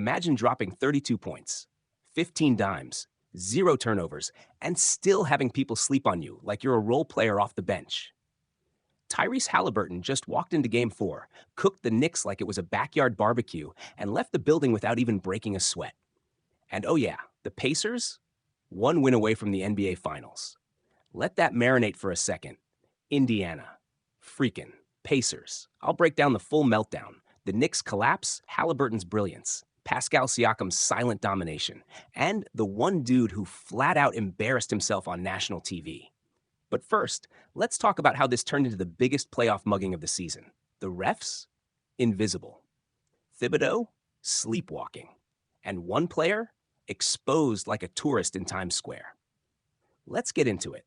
Imagine dropping 32 points, 15 dimes, 0 turnovers, and still having people sleep on you like you're a role player off the bench. Tyrese Haliburton just walked into Game 4, cooked the Knicks like it was a backyard barbecue, and left the building without even breaking a sweat. And oh yeah, the Pacers? One win away from the NBA Finals. Let that marinate for a second. Indiana. Freakin' Pacers. I'll break down the full meltdown. The Knicks' collapse, Haliburton's brilliance, Pascal Siakam's silent domination, and the one dude who flat out embarrassed himself on national TV. But first, let's talk about how this turned into the biggest playoff mugging of the season. The refs? Invisible. Thibodeau? Sleepwalking. And one player? Exposed like a tourist in Times Square. Let's get into it.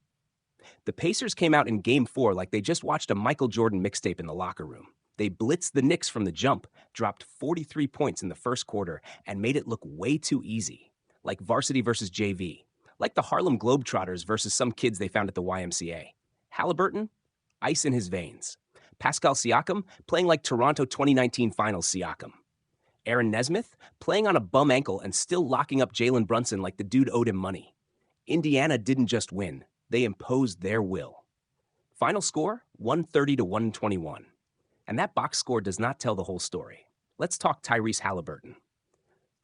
The Pacers came out in Game 4 like they just watched a Michael Jordan mixtape in the locker room. They blitzed the Knicks from the jump, dropped 43 points in the first quarter, and made it look way too easy. Like varsity versus JV. Like the Harlem Globetrotters versus some kids they found at the YMCA. Haliburton? Ice in his veins. Pascal Siakam playing like Toronto 2019 Finals Siakam. Aaron Nesmith playing on a bum ankle and still locking up Jalen Brunson like the dude owed him money. Indiana didn't just win. They imposed their will. Final score, 130-121. And that box score does not tell the whole story. Let's talk Tyrese Haliburton.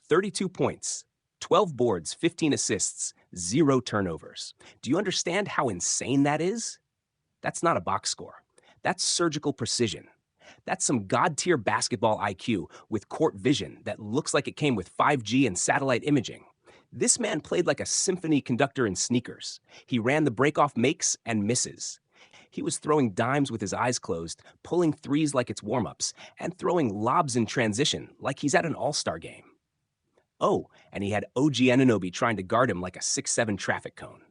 32 points, 12 boards, 15 assists, 0 turnovers. Do you understand how insane that is? That's not a box score. That's surgical precision. That's some god-tier basketball IQ with court vision that looks like it came with 5G and satellite imaging. This man played like a symphony conductor in sneakers. He ran the break-off makes and misses. He was throwing dimes with his eyes closed, pulling threes like it's warm-ups, and throwing lobs in transition like he's at an all-star game. Oh, and he had OG Anunoby trying to guard him like a 6'7" traffic cone.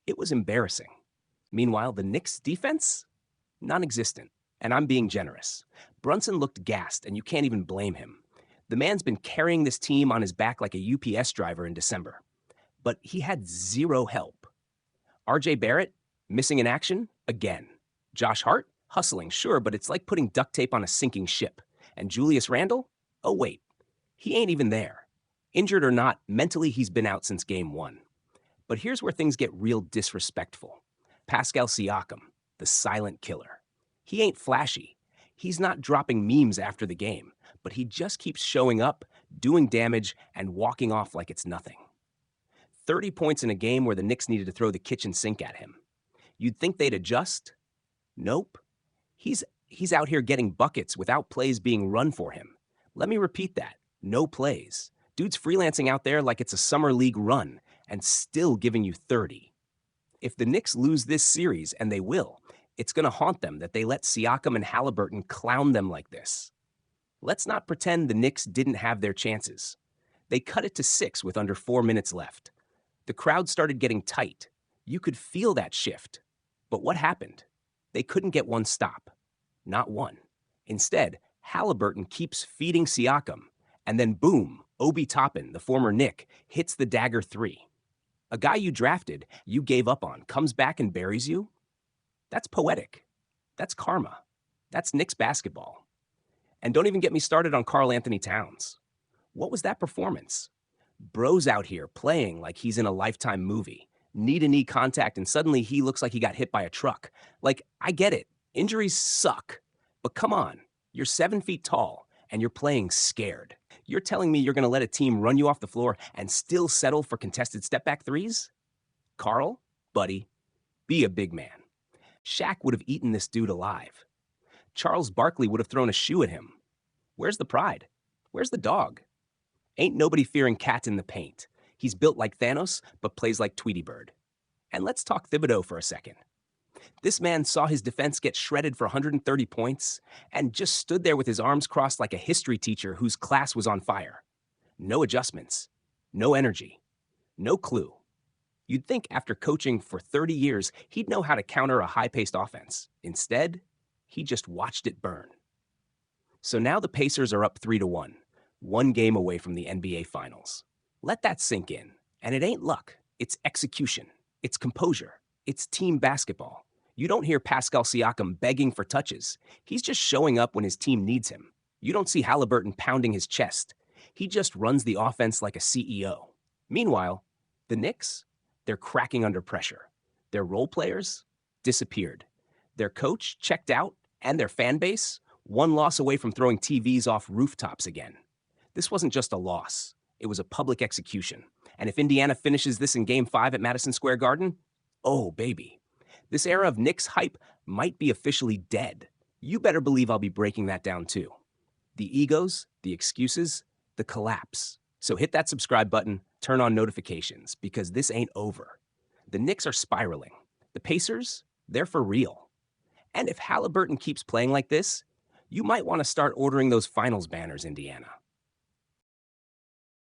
It was embarrassing. Meanwhile, the Knicks' defense? Non-existent. And I'm being generous. Brunson looked gassed, and you can't even blame him. The man's been carrying this team on his back like a UPS driver in December. But he had 0 help. RJ Barrett, missing in action, again. Josh Hart, hustling, sure, but it's like putting duct tape on a sinking ship. And Julius Randle? Oh, wait. He ain't even there. Injured or not, mentally he's been out since Game 1. But here's where things get real disrespectful. Pascal Siakam, the silent killer. He ain't flashy. He's not dropping memes after the game, but he just keeps showing up, doing damage, and walking off like it's nothing. 30 points in a game where the Knicks needed to throw the kitchen sink at him. You'd think they'd adjust? Nope. He's out here getting buckets without plays being run for him. Let me repeat that. No plays. Dude's freelancing out there like it's a summer league run and still giving you 30. If the Knicks lose this series, and they will, it's going to haunt them that they let Siakam and Haliburton clown them like this. Let's not pretend the Knicks didn't have their chances. They cut it to 6 with under 4 minutes left. The crowd started getting tight. You could feel that shift. But what happened? They couldn't get one stop. Not one. Instead, Haliburton keeps feeding Siakam, and then boom, Obi Toppin, the former Knick, hits the dagger 3. A guy you drafted, you gave up on, comes back and buries you? That's poetic. That's karma. That's Knicks basketball. And don't even get me started on Karl Anthony Towns. What was that performance? Bro's out here playing like he's in a Lifetime movie. Knee-to-knee contact, and suddenly he looks like he got hit by a truck. Like, I get it. Injuries suck. But come on. You're 7 feet tall, and you're playing scared. You're telling me you're going to let a team run you off the floor and still settle for contested step-back threes? Karl, buddy, be a big man. Shaq would have eaten this dude alive. Charles Barkley would have thrown a shoe at him. Where's the pride? Where's the dog? Ain't nobody fearing cats in the paint. He's built like Thanos, but plays like Tweety Bird. And let's talk Thibodeau for a second. This man saw his defense get shredded for 130 points and just stood there with his arms crossed like a history teacher whose class was on fire. No adjustments, no energy, no clue. You'd think after coaching for 30 years, he'd know how to counter a high-paced offense. Instead, he just watched it burn. So now the Pacers are up 3-1, one game away from the NBA Finals. Let that sink in. And it ain't luck. It's execution. It's composure. It's team basketball. You don't hear Pascal Siakam begging for touches. He's just showing up when his team needs him. You don't see Haliburton pounding his chest. He just runs the offense like a CEO. Meanwhile, the Knicks, they're cracking under pressure. Their role players disappeared. Their coach checked out, and their fan base one loss away from throwing TVs off rooftops again. This wasn't just a loss. It was a public execution. And if Indiana finishes this in Game 5 at Madison Square Garden, oh, baby. This era of Knicks hype might be officially dead. You better believe I'll be breaking that down too. The egos, the excuses, the collapse. So hit that subscribe button, turn on notifications, because this ain't over. The Knicks are spiraling. The Pacers, they're for real. And if Haliburton keeps playing like this, you might want to start ordering those finals banners, Indiana.